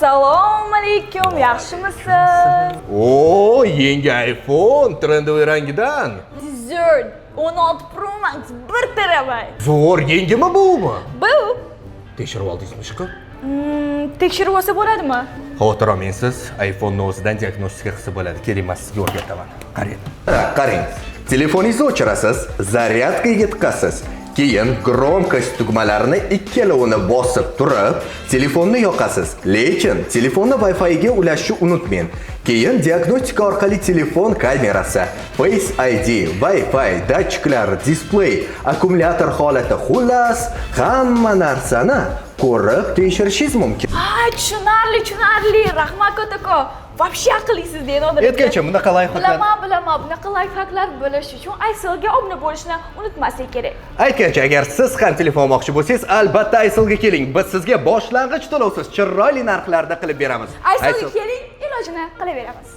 Assalomu alaykum, yaxshimisiz? Oo, yangi iPhone trendoviy rangidan. Dessert 16 Pro Max 1 terabayt. Zo'r yengimi bumi? Bu Tekshirib oldingizmi shu? tekshirib olsa bo'ladimi? Xavotir olmaysiz, iPhone'ning o'zidan diagnostika qilsa bo'ladi. Keling, men sizga o'rgataman. Qarang. Qarang. Telefoningizni o'chirasiz, zaryadkaga tiqasiz. Keyin gromkost tugmalarini ikkalovini bosib turib, telefonni yoqasiz. Lekin telefonni Wi-Fi ga ulashishni unutmang. Keyin diagnostika orqali telefon kamerasi, Face ID, Wi-Fi, datchiklar, display, akkumulyator holati, xullas, hamma narsani ko'rib tekshirishingiz mumkin. Ha, tushunarli. Rahmat kattakon. Вообще aqllisiz deydi Nodir. Aytgancha bunaqa layfhaklar. Bilaman. Bunaqa layfhaklar bo'lish uchun Ayselga obuna bo'lishni unutmaslik kerak. Aytgancha, agar siz ham telefon olmoqchi bo'lsangiz, albatta Ayselga keling. Biz sizga boshlang'ich to'lovsiz chiroyli narxlarda qilib beramiz. Ayselga keling, ilojini qilaveramiz.